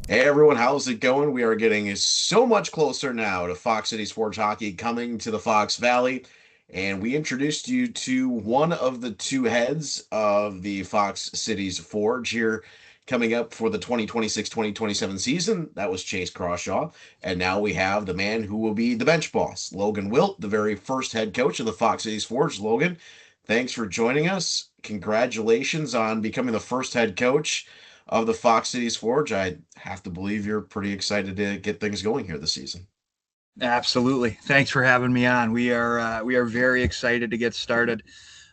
Hey everyone, how's it going? We are getting so much closer now to Fox Cities Forge Hockey coming to the Fox Valley, and we introduced you to one of the two heads of the Fox Cities Forge here coming up for the 2026-2027 season. That was Chase Crawshaw, and now we have the man who will be the bench boss, Logan Wilt, the very first head coach of the Fox Cities Forge. Logan, thanks for joining us. Congratulations on becoming the first head coach of the Fox Cities Forge. I have to believe you're pretty excited to get things going here this season. Absolutely. Thanks for having me on. We are very excited to get started.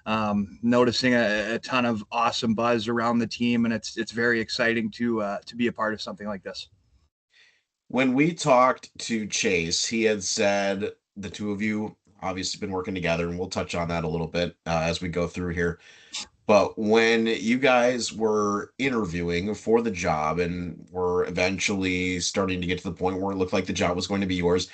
Noticing a ton of awesome buzz around the team, and it's very exciting to be a part of something like this. When we talked to Chase, he had said the two of you obviously been working together, and we'll touch on that a little bit as we go through here. But when you guys were interviewing for the job and were eventually starting to get to the point where it looked like the job was going to be yours,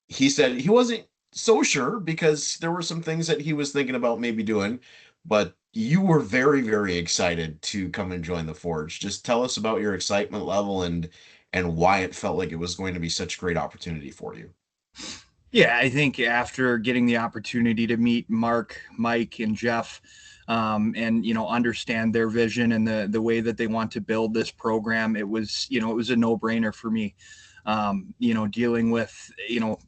he said he wasn't so sure because there were some things that he was thinking about maybe doing, but you were very, very excited to come and join the Forge. Just tell us about your excitement level and why it felt like it was going to be such a great opportunity for you. Yeah, I think after getting the opportunity to meet Mark, Mike, and Jeff, and understand their vision and the way that they want to build this program, it was a no brainer for me. Dealing with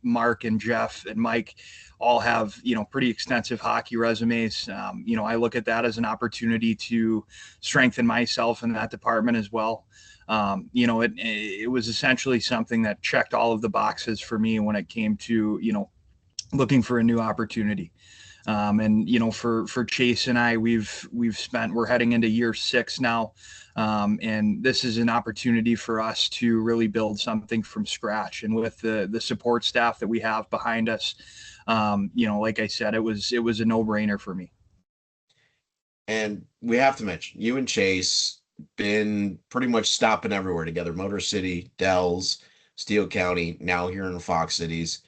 Mark and Jeff and Mike all have pretty extensive hockey resumes. I look at that as an opportunity to strengthen myself in that department as well. It was essentially something that checked all of the boxes for me when it came to looking for a new opportunity. And for Chase and I, we're heading into year 6 now, and this is an opportunity for us to really build something from scratch. And with the support staff that we have behind us, like I said, it was a no brainer for me. And we have to mention you and Chase been pretty much stopping everywhere together. Motor City, Dells, Steele County, now here in Fox Cities.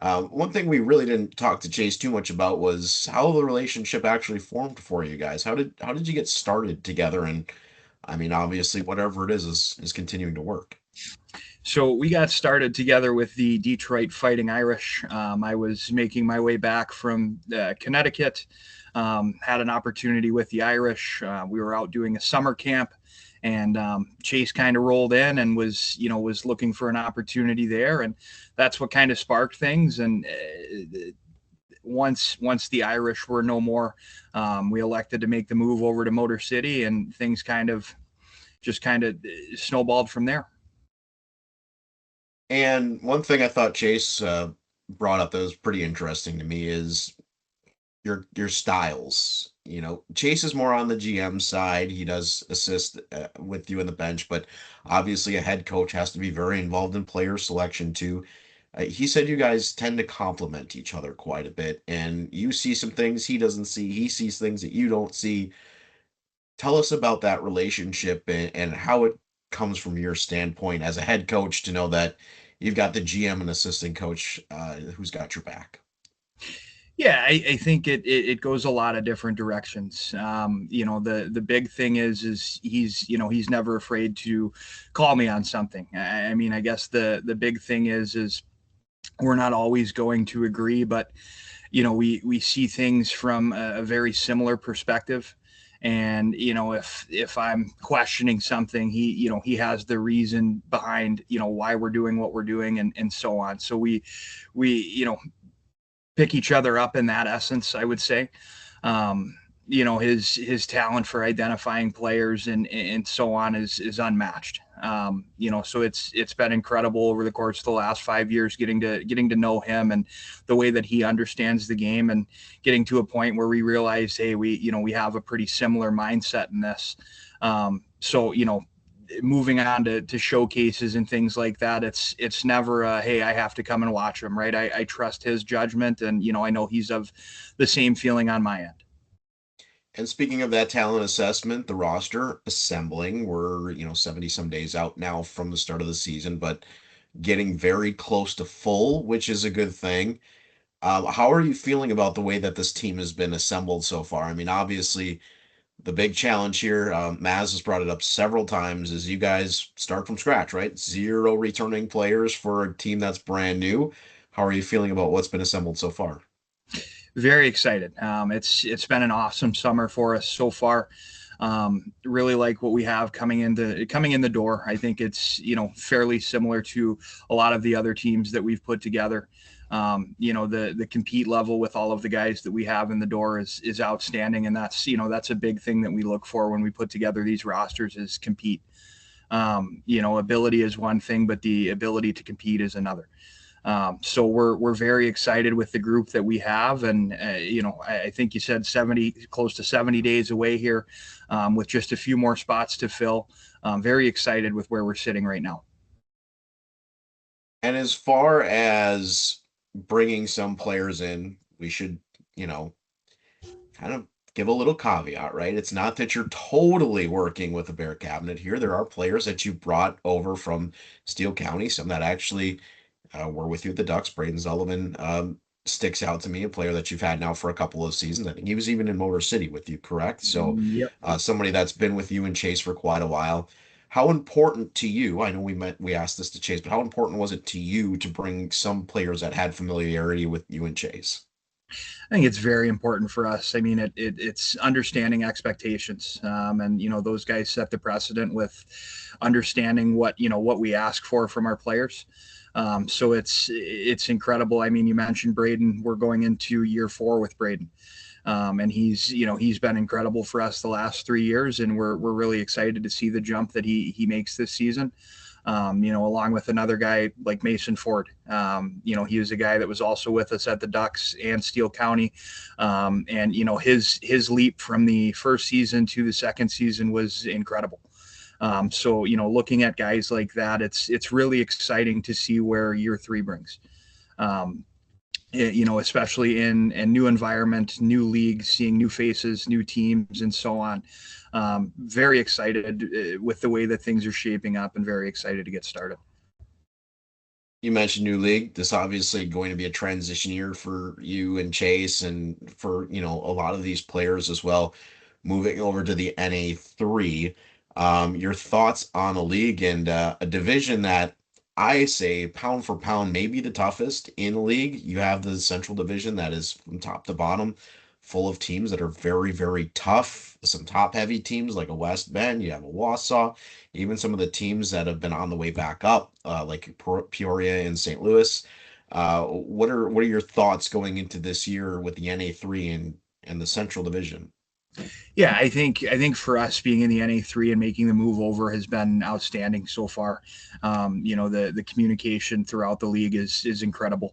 One thing we really didn't talk to Chase too much about was how the relationship actually formed for you guys. How did you get started together? And I mean, obviously, whatever it is continuing to work. So we got started together with the Detroit Fighting Irish. I was making my way back from Connecticut, had an opportunity with the Irish. We were out doing a summer camp, and Chase kind of rolled in and was looking for an opportunity there, and that's what kind of sparked things. And once the Irish were no more, we elected to make the move over to Motor City, and things kind of snowballed from there. And one thing I thought Chase brought up that was pretty interesting to me is your styles. You know, Chase is more on the GM side. He does assist with you in the bench, but obviously a head coach has to be very involved in player selection too. He said you guys tend to complement each other quite a bit, and you see some things he doesn't see. He sees things that you don't see. Tell us about that relationship and how it comes from your standpoint as a head coach to know that you've got the GM and assistant coach who's got your back. Yeah, I think it goes a lot of different directions. The big thing is he's never afraid to call me on something. I mean, I guess the big thing is we're not always going to agree, but we see things from a very similar perspective. And if I'm questioning something, he has the reason behind why we're doing what we're doing, and so on. So we pick each other up in that essence, I would say. His talent for identifying players and so on is unmatched. So it's been incredible over the course of the last 5 years getting to know him and the way that he understands the game, and getting to a point where we realize, hey, we have a pretty similar mindset in this. So moving on to showcases and things like that, it's never hey, I have to come and watch him, right? I trust his judgment, and I know he's of the same feeling on my end. And speaking of that talent assessment, the roster assembling, we're, 70 some days out now from the start of the season, but getting very close to full, which is a good thing. How are you feeling about the way that this team has been assembled so far? I mean, obviously, The big challenge here, Maz has brought it up several times, is you guys start from scratch, right? Zero returning players for a team that's brand new. How are you feeling about what's been assembled so far? Very excited. It's been an awesome summer for us so far. Really like what we have coming in the door. I think it's fairly similar to a lot of the other teams that we've put together. The compete level with all of the guys that we have in the door is outstanding, and that's a big thing that we look for when we put together these rosters is compete. Ability is one thing, but the ability to compete is another. So we're very excited with the group that we have, and I think you said 70, close to 70 days away here, with just a few more spots to fill. Very excited with where we're sitting right now. And as far as bringing some players in, we should, you know, kind of give a little caveat, right? It's not that you're totally working with a Bear cabinet here. There are players that you brought over from Steele County, some that actually were with you at the Ducks. Braden Sullivan sticks out to me, a player that you've had now for a couple of seasons. I think he was even in Motor City with you, correct? So Yep. somebody that's been with you and Chase for quite a while. How important to you? I know we asked this to Chase, but how important was it to you to bring some players that had familiarity with you and Chase? I think it's very important for us. I mean, it's understanding expectations, and those guys set the precedent with understanding what we ask for from our players. So it's incredible. I mean, you mentioned Braden. We're going into year 4 with Braden, and he's been incredible for us the last 3 years, and we're really excited to see the jump that he makes this season. Along with another guy like Mason Ford. He was a guy that was also with us at the Ducks and Steele County. And his leap from the first season to the second season was incredible. So looking at guys like that, it's really exciting to see where year 3 brings. Um, Especially in a new environment, new league, seeing new faces, new teams, and so on. Very excited with the way that things are shaping up, and very excited to get started. You mentioned new league. This obviously going to be a transition year for you and Chase, and for a lot of these players as well, moving over to the NA3. Your thoughts on a league and a division that I say pound for pound may be the toughest in the league. You have the Central Division that is from top to bottom, full of teams that are very, very tough. Some top heavy teams like a West Bend. You have a Wausau, even some of the teams that have been on the way back up, like Peoria and St. Louis. What are your thoughts going into this year with the NA3 and the Central Division? Yeah, I think for us being in the NA3 and making the move over has been outstanding so far. The communication throughout the league is incredible.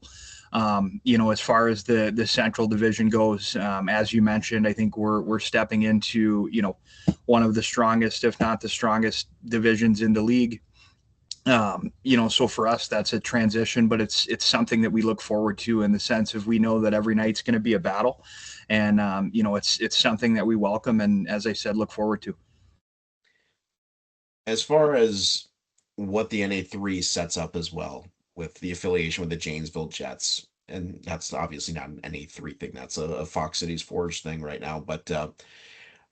As far as the Central Division goes, as you mentioned, I think we're stepping into one of the strongest, if not the strongest, divisions in the league. So for us that's a transition, but it's something that we look forward to, in the sense of we know that every night's going to be a battle, and it's something that we welcome, and as I said, look forward to. As far as what the NA3 sets up as well, with the affiliation with the Janesville Jets, and that's obviously not an NA3 thing, that's a Fox Cities Forge thing right now, but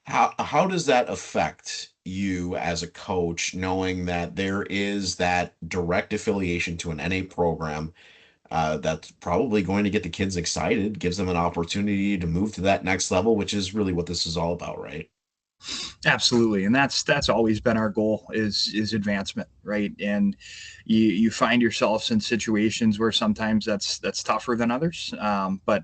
how does that affect you as a coach, knowing that there is that direct affiliation to an NA program that's probably going to get the kids excited, gives them an opportunity to move to that next level, which is really what this is all about, right? Absolutely, and that's always been our goal is advancement, right? And you find yourselves in situations where sometimes that's tougher than others. But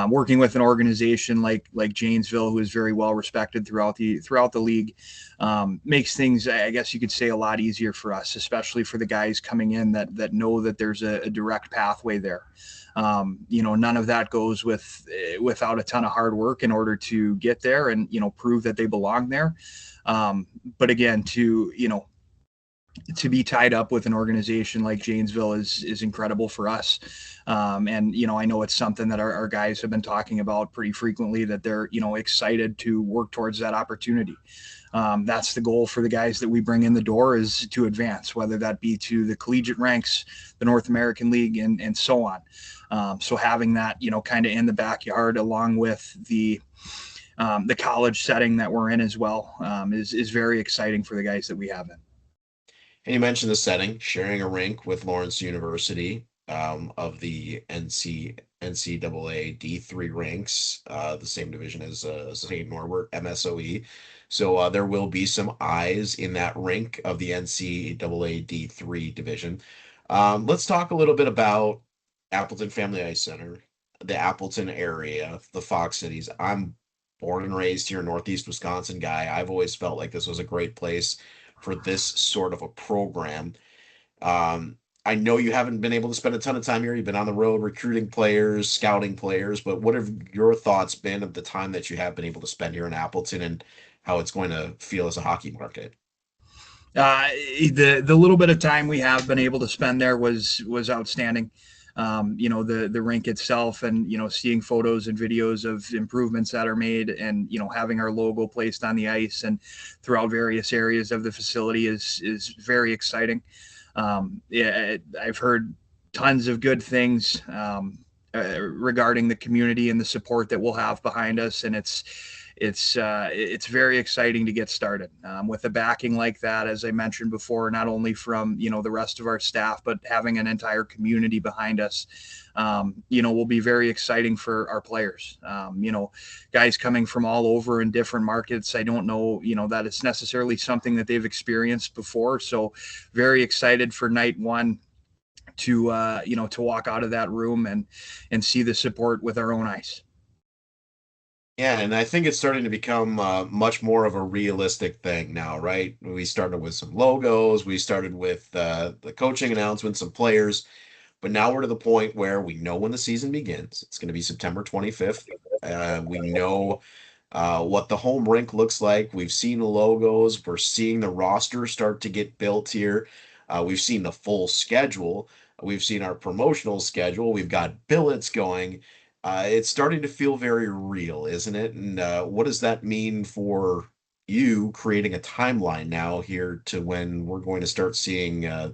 working with an organization like Janesville, who is very well respected throughout the league, makes things, I guess you could say, a lot easier for us, especially for the guys coming in that know that there's a direct pathway there. None of that goes without a ton of hard work in order to get there and prove that they belong there. But again, to be tied up with an organization like Janesville is incredible for us. And I know it's something that our guys have been talking about pretty frequently, that they're excited to work towards that opportunity. That's the goal for the guys that we bring in the door, is to advance, whether that be to the collegiate ranks, the North American League, and so on. So having that kind of in the backyard, along with the the college setting that we're in as well is very exciting for the guys that we have in. And you mentioned the setting, sharing a rink with Lawrence University, of the NCAA D3 ranks, the same division as St. Norbert, MSOE. So there will be some eyes in that rink of the NCAA D3 division. Let's talk a little bit about Appleton Family Ice Center, the Appleton area, the Fox Cities. I'm born and raised here, Northeast Wisconsin guy. I've always felt like this was a great place for this sort of a program. Um, I know you haven't been able to spend a ton of time here. You've been on the road recruiting players, scouting players, but what have your thoughts been of the time that you have been able to spend here in Appleton and how it's going to feel as a hockey market? Uh, the little bit of time we have been able to spend there was outstanding. The rink itself, and seeing photos and videos of improvements that are made, and having our logo placed on the ice and throughout various areas of the facility is very exciting. Yeah, I've heard tons of good things regarding the community and the support that we'll have behind us, and it's very exciting to get started with a backing like that. As I mentioned before, not only from the rest of our staff, but having an entire community behind us, will be very exciting for our players. Guys coming from all over in different markets. I don't know, that it's necessarily something that they've experienced before. So, very excited for night one to walk out of that room and see the support with our own eyes. Yeah, and I think it's starting to become much more of a realistic thing now, right? We started with some logos, we started with the coaching announcements, some players, but now we're to the point where we know when the season begins. It's going to be September 25th. We know what the home rink looks like. We've seen the logos. We're seeing the roster start to get built here. We've seen the full schedule. We've seen our promotional schedule. We've got billets going. It's starting to feel very real, isn't it? And what does that mean for you creating a timeline now here to when we're going to start seeing a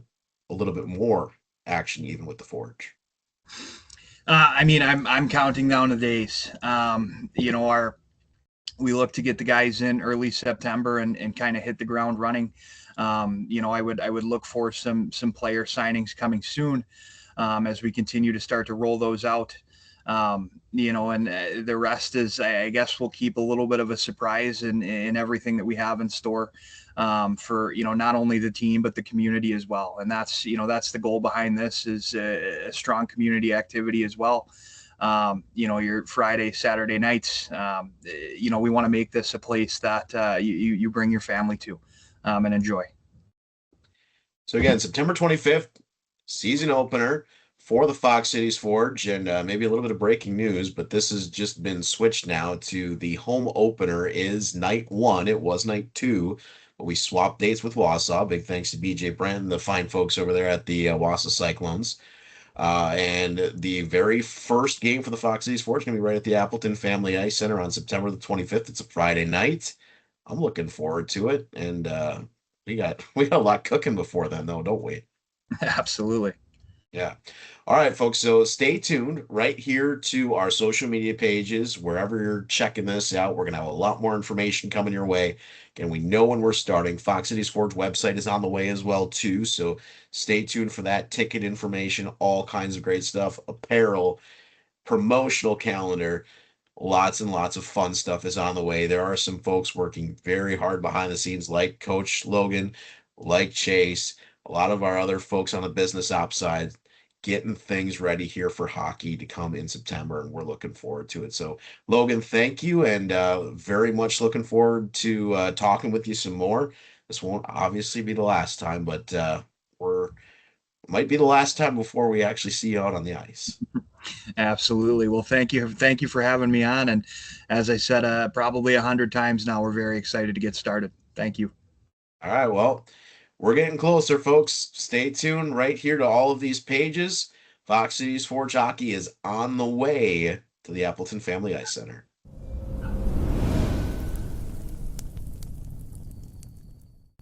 little bit more action, even with the Forge? I'm counting down the days. Our we look to get the guys in early September and kind of hit the ground running. I would look for some player signings coming soon as we continue to start to roll those out. And the rest is, I guess, we'll keep a little bit of a surprise in everything that we have in store for not only the team but the community as well. And that's the goal behind this is a strong community activity as well. Your Friday, Saturday nights. We want to make this a place that you bring your family to and enjoy. So again, September 25th, season opener for the Fox Cities Forge, and maybe a little bit of breaking news, but this has just been switched now to the home opener is night one. It was night two, but we swapped dates with Wausau. Big thanks to BJ Brent and the fine folks over there at the Wausau Cyclones. And the very first game for the Fox Cities Forge is going to be right at the Appleton Family Ice Center on September the 25th. It's a Friday night. I'm looking forward to it, and we got a lot cooking before then, though, don't we? Absolutely. Yeah. All right, folks. So stay tuned right here to our social media pages. Wherever you're checking this out, we're going to have a lot more information coming your way. And we know when we're starting. Fox Cities Forge website is on the way as well, too. So stay tuned for that. Ticket information, all kinds of great stuff, apparel, promotional calendar. Lots and lots of fun stuff is on the way. There are some folks working very hard behind the scenes, like Coach Logan, like Chase, a lot of our other folks on the business ops side, getting things ready here for hockey to come in September, and we're looking forward to it. So, Logan, thank you, and very much looking forward to talking with you some more. This won't obviously be the last time, but we're might be the last time before we actually see you out on the ice. Absolutely. Well, thank you for having me on. And as I said, probably 100 times now, we're very excited to get started. Thank you. All right, well, we're getting closer, folks. Stay tuned right here to all of these pages. Fox Cities Forge Hockey is on the way to the Appleton Family Ice Center.